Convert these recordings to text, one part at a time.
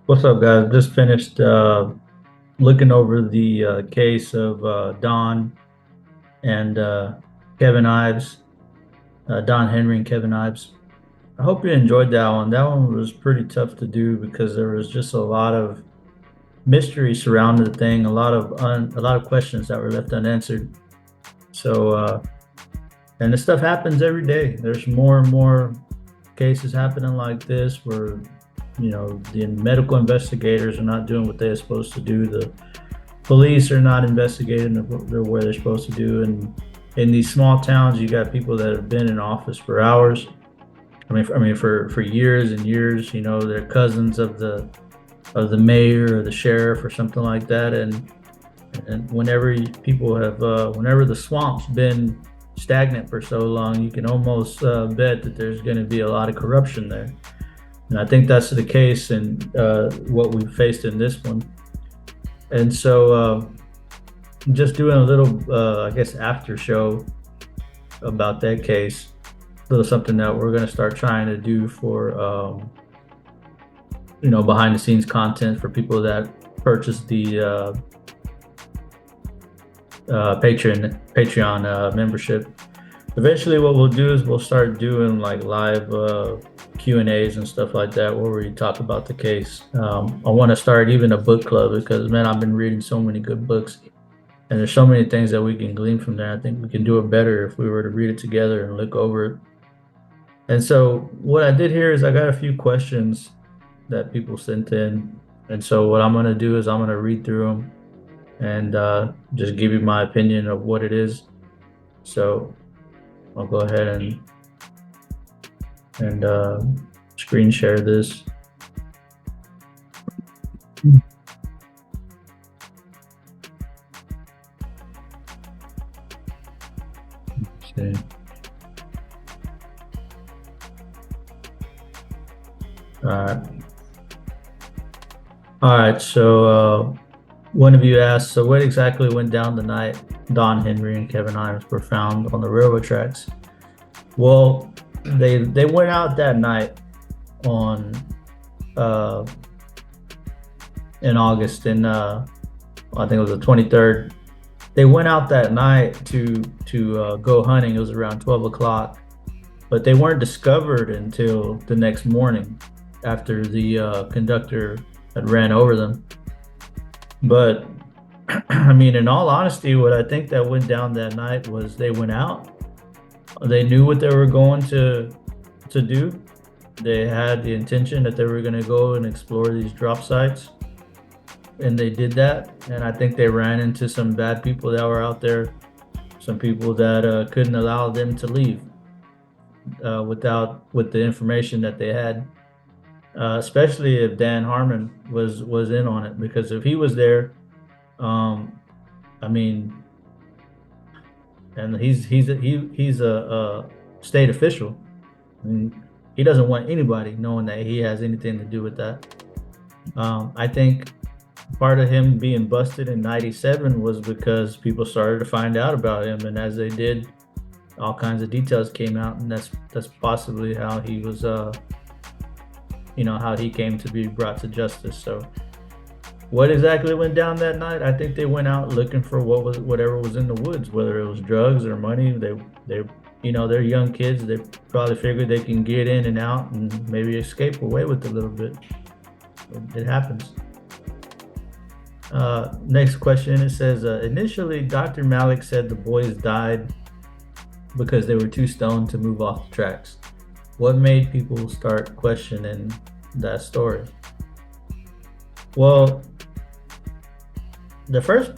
What's up, guys? Just finished looking over the case of Don and Kevin Ives, Don Henry and Kevin Ives. I hope you enjoyed that one. That one was pretty tough to do because there was just a lot of mystery surrounding the thing, a lot of questions that were left unanswered. So, and this stuff happens every day. There's more and more cases happening like this where the medical investigators are not doing what they're supposed to do. The police are not investigating where they're supposed to do. And in these small towns, you got people that have been in office for hours. I mean, for years and years. They're cousins of the mayor or the sheriff or something like that. And whenever the swamp's been stagnant for so long, you can almost bet that there's going to be a lot of corruption there. And I think that's the case in what we faced in this one. And so, just doing a little, I guess, after show about that case. A little something that we're going to start trying to do for, behind the scenes content for people that purchase the Patreon membership. Eventually, what we'll do is we'll start doing like live Q&As and stuff like that where we talk about the case. I want to start even a book club because, man, I've been reading so many good books and there's so many things that we can glean from there. I think we can do it better if we were to read it together and look over it. And so what I did here is I got a few questions that people sent in. And so what I'm going to do is I'm going to read through them and just give you my opinion of what it is. So I'll go ahead and screen share this. Okay. All right. All right. So one of you asked, so what exactly went down the night Don Henry and Kevin Ives were found on the railroad tracks? Well, they went out that night on uh in August in I think it was the 23rd. They went out that night to go hunting. It was around 12 o'clock, but they weren't discovered until the next morning after the conductor had ran over them. But I mean, in all honesty, what I think that went down that night was they went out. They knew what they were going to do. They had the intention that they were going to go and explore these drop sites, and they did that. And I think they ran into some bad people that were out there, some people that couldn't allow them to leave with the information that they had. Especially if Dan Harmon was in on it, because if he was there, I mean, and he's a state official. I mean, he doesn't want anybody knowing that he has anything to do with that. I think part of him being busted in '97 was because people started to find out about him, and as they did, all kinds of details came out, and that's possibly how he was, how he came to be brought to justice. So what exactly went down that night? I think they went out looking for whatever was in the woods, whether it was drugs or money. They're young kids. They probably figured they can get in and out and maybe escape away with a little bit. It happens. Next question. It says, initially, Dr. Malik said the boys died because they were too stoned to move off the tracks. What made people start questioning that story? Well, the first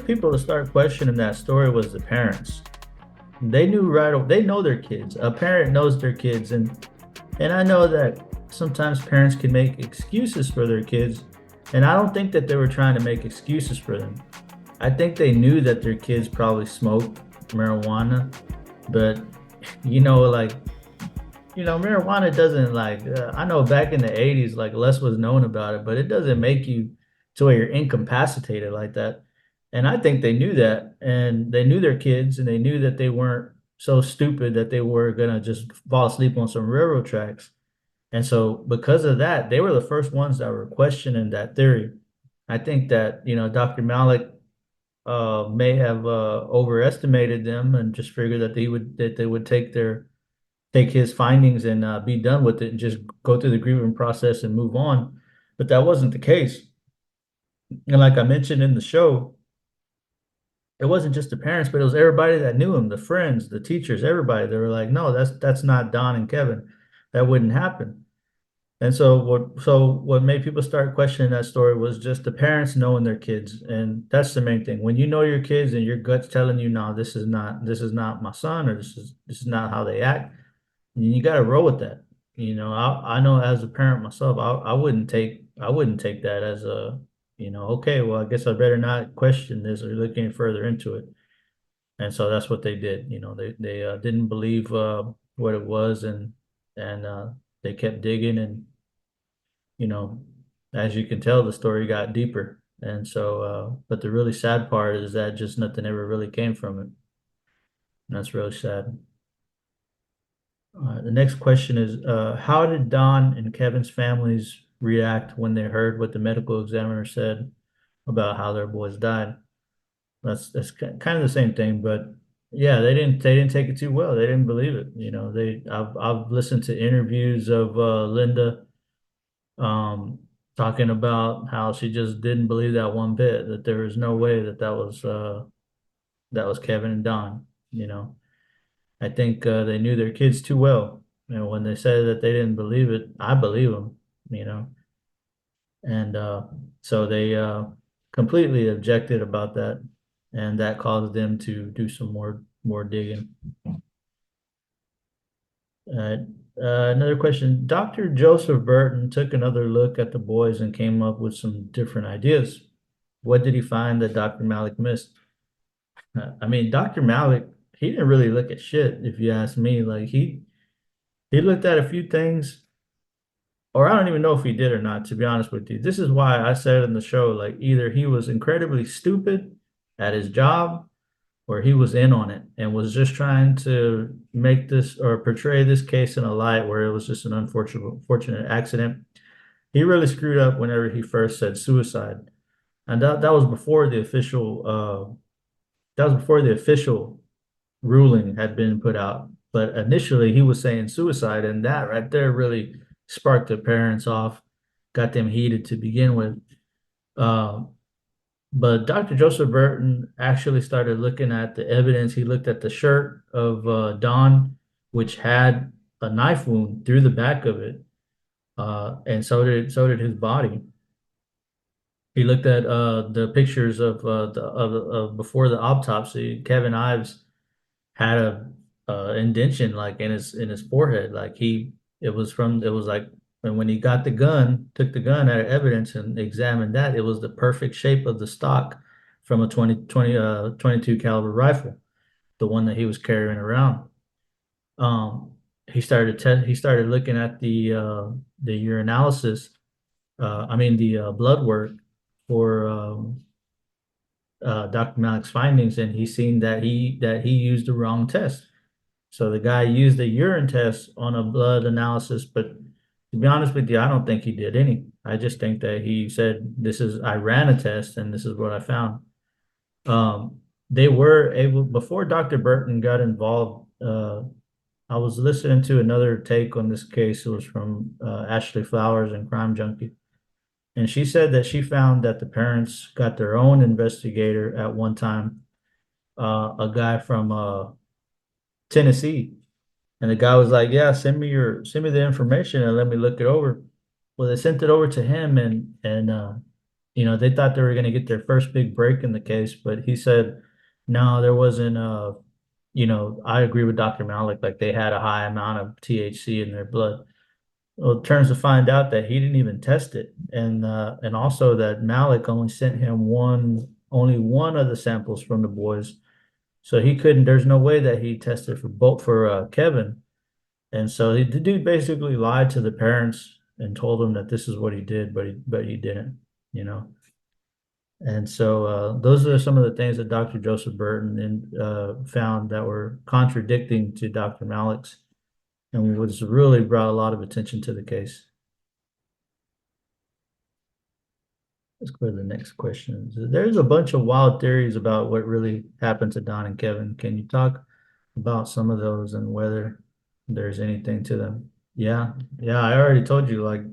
people to start questioning that story was the parents. They know their kids. A parent knows their kids, and I know that sometimes parents can make excuses for their kids, and I don't think that they were trying to make excuses for them. I think they knew that their kids probably smoked marijuana, but marijuana doesn't I know back in the 80s, less was known about it, but it doesn't make you to where you're incapacitated like that. And I think they knew that, and they knew their kids, and they knew that they weren't so stupid that they were gonna just fall asleep on some railroad tracks. And so because of that, they were the first ones that were questioning that theory. I think that, Dr. Malik may have overestimated them and just figured that they would take his findings and be done with it and just go through the grieving process and move on. But that wasn't the case. And like I mentioned in the show, it wasn't just the parents, but it was everybody that knew him, the friends, the teachers, everybody. They were like, no, that's not Don and Kevin. That wouldn't happen. And so what made people start questioning that story was just the parents knowing their kids. And that's the main thing. When you know your kids and your gut's telling you, no, this is not my son, or this is not how they act, you got to roll with that. I know as a parent myself, I wouldn't take that as okay, well, I guess I better not question this or look any further into it. And so that's what they did. They didn't believe what it was, and they kept digging, and you know, as you can tell, the story got deeper. And so, but the really sad part is that just nothing ever really came from it. And that's really sad. The next question is, how did Don and Kevin's families react when they heard what the medical examiner said about how their boys died? That's kind of the same thing, but yeah, they didn't take it too well. They didn't believe it. I've listened to interviews of Linda um, talking about how she just didn't believe that one bit, that there was no way that was Kevin and Don. I think they knew their kids too well. When they said that they didn't believe it, I believe them. You know, and so they completely objected about that, and that caused them to do some more digging. Uh, Another question. Dr. Joseph Burton took another look at the boys and came up with some different ideas. What did he find that Dr. Malik missed? I mean, Dr. Malik, he didn't really look at shit, if you ask me. Like he looked at a few things, or I don't even know if he did or not, to be honest with you. This is why I said in the show, like either he was incredibly stupid at his job, or he was in on it and was just trying to make this or portray this case in a light where it was just an unfortunate accident. He really screwed up whenever he first said suicide. And that was before the official ruling had been put out. But initially he was saying suicide, and that right there really sparked the parents off, got them heated to begin with. Uh, but Dr. Joseph Burton actually started looking at the evidence. He looked at the shirt of Don, which had a knife wound through the back of it, and so did his body. He looked at the pictures of before the autopsy. Kevin Ives had a indention like in his forehead, like it was like, and when he got the gun, took the gun out of evidence and examined that, it was the perfect shape of the stock from a 22 caliber rifle, the one that he was carrying around. Um, he started looking at the urinalysis, I mean the blood work for Dr. Malik's findings, and he seen that he used the wrong test. So the guy used a urine test on a blood analysis, but to be honest with you, I don't think he did any. I just think that he said, I ran a test and this is what I found. They were able, before Dr. Burton got involved, I was listening to another take on this case. It was from Ashley Flowers and Crime Junkie. And she said that she found that the parents got their own investigator at one time, a guy from Tennessee. And the guy was like, "Yeah, send me the information and let me look it over." Well, they sent it over to him, and they thought they were going to get their first big break in the case, but he said, "No, there wasn't. I agree with Dr. Malik. Like they had a high amount of THC in their blood." Well, it turns to find out that he didn't even test it, and also that Malik only sent him only one of the samples from the boys, so he couldn't. There's no way that he tested for both for Kevin. And so the dude basically lied to the parents and told them that this is what he did, but he didn't, you know. And so those are some of the things that Dr. Joseph Burton found that were contradicting to Dr. Malik's. and was really brought a lot of attention to the case. Let's go to the next question. There's a bunch of wild theories about what really happened to Don and Kevin. Can you talk about some of those and whether there's anything to them? Yeah, yeah, I already told you, like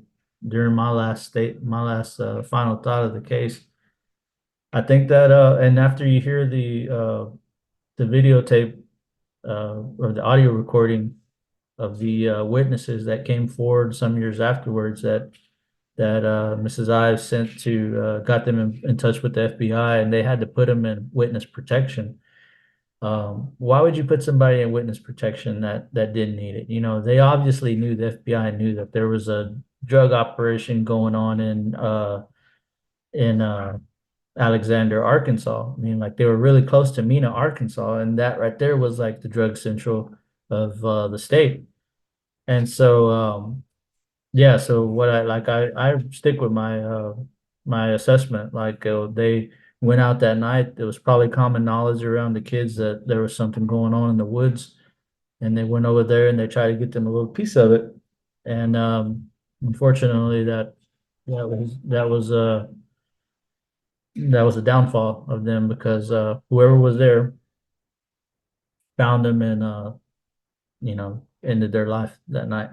during my last final thought of the case. I think that and after you hear the videotape or the audio recording of the witnesses that came forward some years afterwards that Mrs. Ives sent to got them in touch with the FBI, and they had to put them in witness protection. Why would you put somebody in witness protection that didn't need it? You know, they obviously knew, the FBI knew that there was a drug operation going on in Alexander, Arkansas. I mean, like they were really close to Mena, Arkansas, and that right there was like the drug central of the state. And so yeah, so what I stick with my assessment. Like they went out that night. It was probably common knowledge around the kids that there was something going on in the woods, and they went over there and they tried to get them a little piece of it. And unfortunately, that was a downfall of them because whoever was there found them and ended their life that night.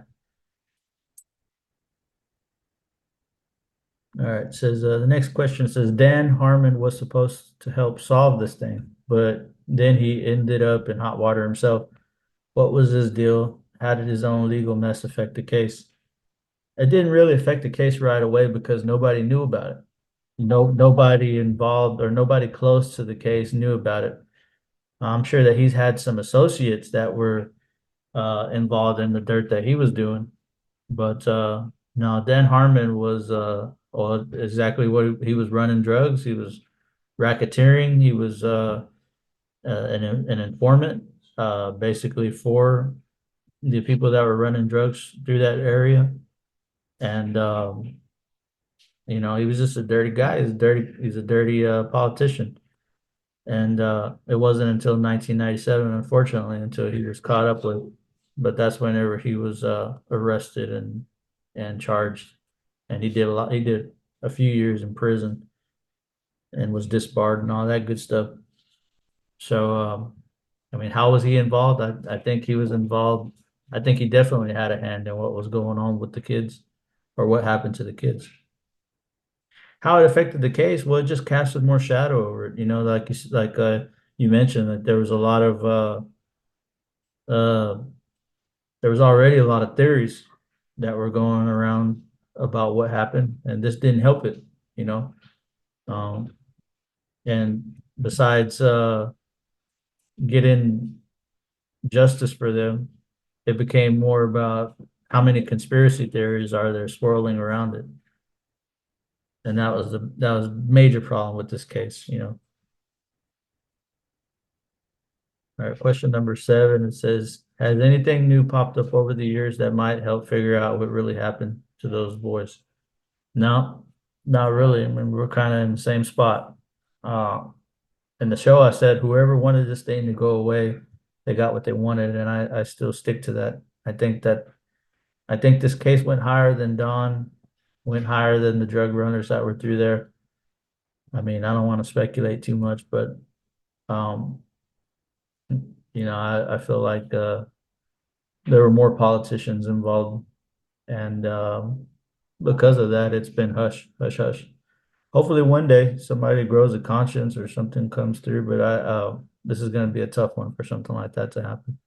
All right, it says the next question says Dan Harmon was supposed to help solve this thing, but then he ended up in hot water himself. What was his deal? How did his own legal mess affect the case? It didn't really affect the case right away because nobody knew about it. Nobody involved or nobody close to the case knew about it. I'm sure that he's had some associates that were involved in the dirt that he was doing. But no, Dan Harmon was well, exactly what he was running drugs. He was racketeering. He was an informant, basically for the people that were running drugs through that area. And he was just a dirty guy. He's a dirty politician. And it wasn't until 1997, unfortunately, until he was caught up with. But that's whenever he was arrested and charged, and he did a lot. He did a few years in prison and was disbarred and all that good stuff. So, I mean, how was he involved? I think he was involved. I think he definitely had a hand in what was going on with the kids, or what happened to the kids. How it affected the case, well, it just casted more shadow over it. You mentioned that uh, there was already a lot of theories that were going around about what happened, and this didn't help it, you know. Um, and besides getting justice for them, it became more about how many conspiracy theories are there swirling around it. And that was a major problem with this case, you know. All right, question number 7, it says, has anything new popped up over the years that might help figure out what really happened to those boys? No, not really. I mean, we're kind of in the same spot. Uh, in the show, I said whoever wanted this thing to go away, they got what they wanted, and I still stick to that. I think this case went higher than Don, went higher than the drug runners that were through there. I mean, I don't want to speculate too much, but um, I feel like there were more politicians involved, and because of that, it's been hush, hush, hush. Hopefully, one day somebody grows a conscience or something comes through, but this is going to be a tough one for something like that to happen.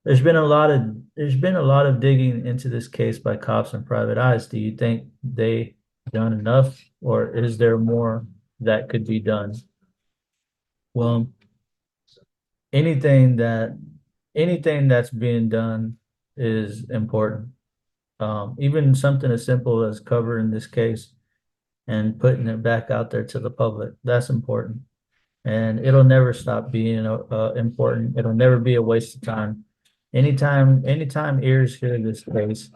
There's been a lot of digging into this case by cops and private eyes. Do you think they done enough, or is there more that could be done? Well, anything that anything that's being done is important. Even something as simple as covering this case and putting it back out there to the public, that's important. And it'll never stop being important. It'll never be a waste of time. Anytime ears hear this case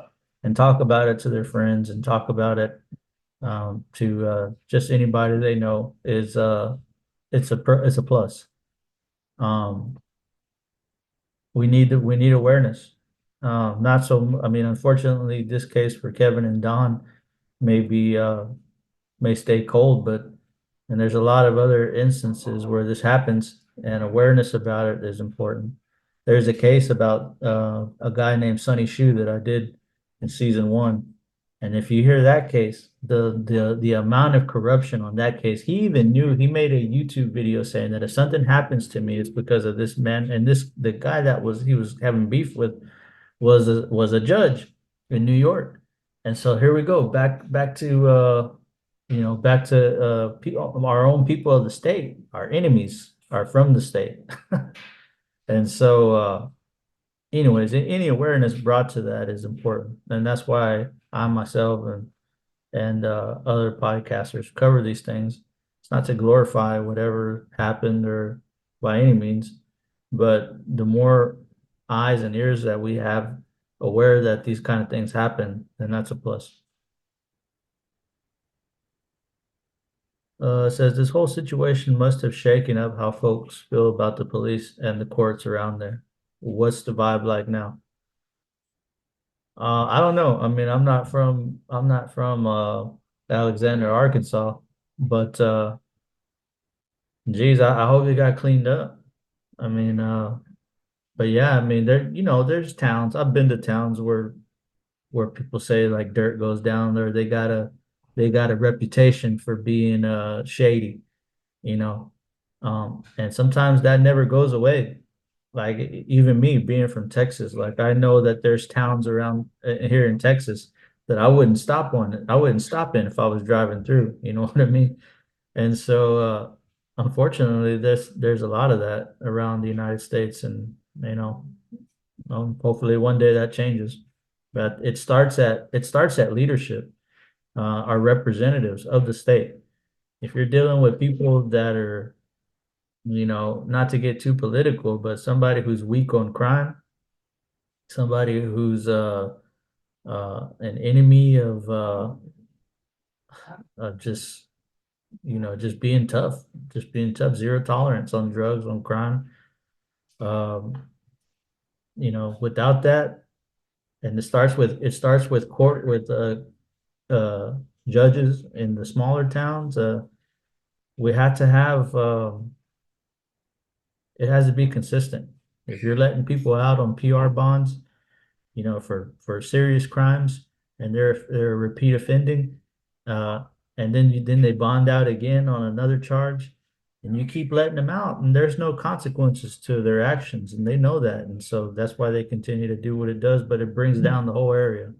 and talk about it to their friends and talk about it to just anybody they know it's a plus. Um, we need awareness. Not so, I mean, unfortunately, this case for Kevin and Don may be may stay cold, but and there's a lot of other instances where this happens, and awareness about it is important. There's a case about a guy named Sonny Shu that I did in season 1. And if you hear that case, the amount of corruption on that case, he even knew, he made a YouTube video saying that if something happens to me, it's because of this man. And this the guy that was he was having beef with was a judge in New York. And so here we go, back to back to our own people of the state. Our enemies are from the state. And so anyways, any awareness brought to that is important. And that's why I myself and other podcasters cover these things. It's not to glorify whatever happened or by any means, but the more eyes and ears that we have aware that these kind of things happen, then that's a plus. It says this whole situation must have shaken up how folks feel about the police and the courts around there. What's the vibe like now? I don't know. I mean, I'm not from Alexander, Arkansas, but geez, I hope it got cleaned up. I mean, but yeah, I mean, there's towns. I've been to towns where people say like dirt goes down there. They got a reputation for being shady, you know. And sometimes that never goes away. Like even me being from Texas, like I know that there's towns around here in Texas that I wouldn't stop in if I was driving through, you know what I mean? And so unfortunately there's a lot of that around the United States, and hopefully one day that changes. But it starts at leadership, our representatives of the state. If you're dealing with people that are, not to get too political, but somebody who's weak on crime, somebody who's an enemy of just being tough, zero tolerance on drugs, on crime. Without that, and it starts with court with judges in the smaller towns. We have to have it has to be consistent. If you're letting people out on PR bonds, for serious crimes, and they're repeat offending, and then they bond out again on another charge, and you keep letting them out, and there's no consequences to their actions, and they know that, and so that's why they continue to do what it does, but it brings down the whole area.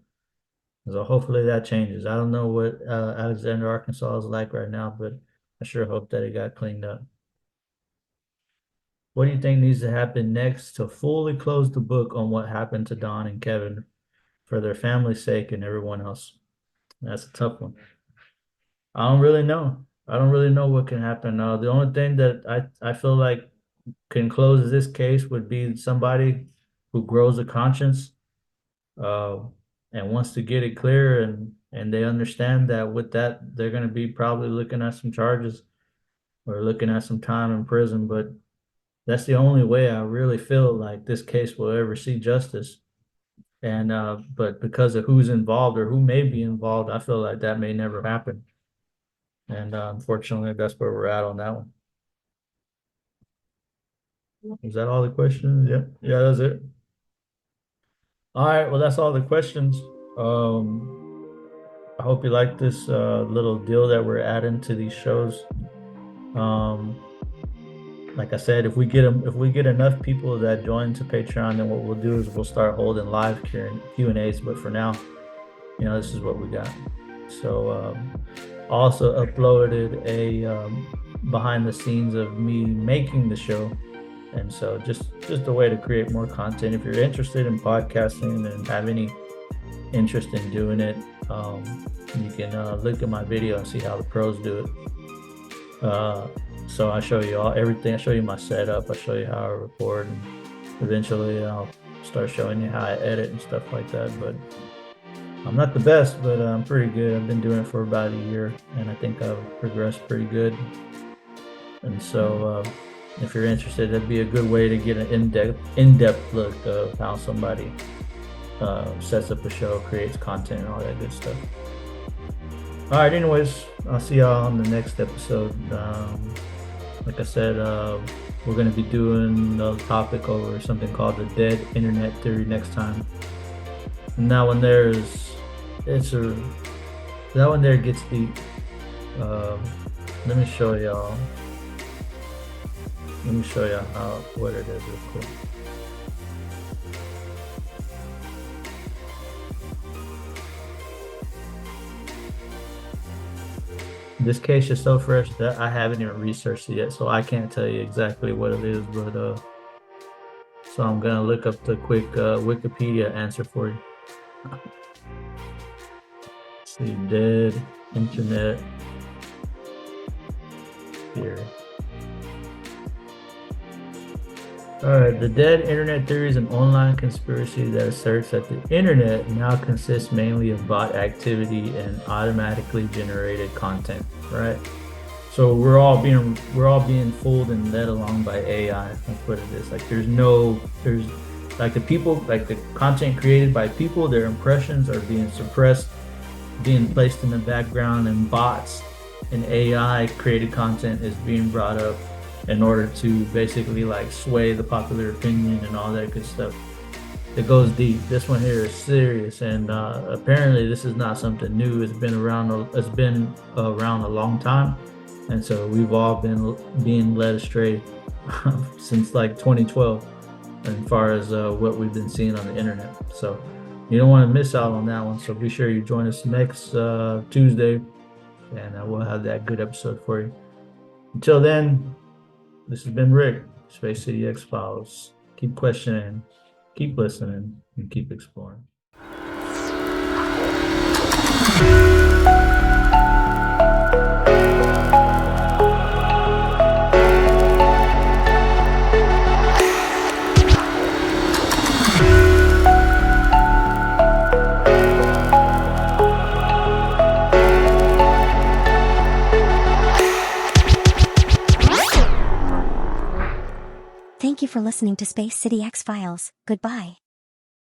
So hopefully that changes. I don't know what Alexander, Arkansas is like right now, but I sure hope that it got cleaned up. What do you think needs to happen next to fully close the book on what happened to Don and Kevin for their family's sake and everyone else? That's a tough one. I don't really know. I don't really know what can happen. The only thing that I feel like can close this case would be somebody who grows a conscience uh, and wants to get it clear, and they understand that with that they're going to be probably looking at some charges or looking at some time in prison. But that's the only way I really feel like this case will ever see justice. And but because of who's involved or who may be involved, I feel like that may never happen. And unfortunately, that's where we're at on that one. Is that all the questions? Yeah, yeah, that's it. All right, well, that's all the questions. I hope you like this little deal that we're adding to these shows. Like I said, if we get enough people that join to Patreon, then what we'll do is we'll start holding live Q&As. But for now, this is what we got. So also uploaded a behind the scenes of me making the show, and so just a way to create more content. If you're interested in podcasting and have any interest in doing it, you can look at my video and see how the pros do it. So I show you everything. I show you my setup. I show you how I record, and eventually I'll start showing you how I edit and stuff like that. But I'm not the best, but I'm pretty good. I've been doing it for about a year, and I think I've progressed pretty good. And so If you're interested, that'd be a good way to get an in-depth look of how somebody sets up a show, creates content, and all that good stuff. All right, anyways, I'll see y'all on the next episode. Like I said, we're going to be doing a topic over something called the dead internet theory next time. And that one there gets deep. Let me show y'all what it is real quick. This case is so fresh that I haven't even researched it yet, so I can't tell you exactly what it is, but so I'm gonna look up the quick Wikipedia answer for you. Let's see, dead internet theory. Alright, the dead internet theory is an online conspiracy that asserts that the internet now consists mainly of bot activity and automatically generated content, right? So we're all being fooled and led along by AI. That's what it is. Like there's like the content created by people, their impressions are being suppressed, being placed in the background, and bots and AI created content is being brought up in order to basically like sway the popular opinion and all that good stuff. It goes deep. This one here is serious, and apparently this is not something new. It's been around a long time, and so we've all been being led astray since like 2012 as far as what we've been seeing on the internet. So you don't want to miss out on that one. So be sure you join us next Tuesday, and we'll have that good episode for you. Until then, this has been Rick, Space City X Files. Keep questioning, keep listening, and keep exploring. Thank you for listening to Space City X Files. Goodbye.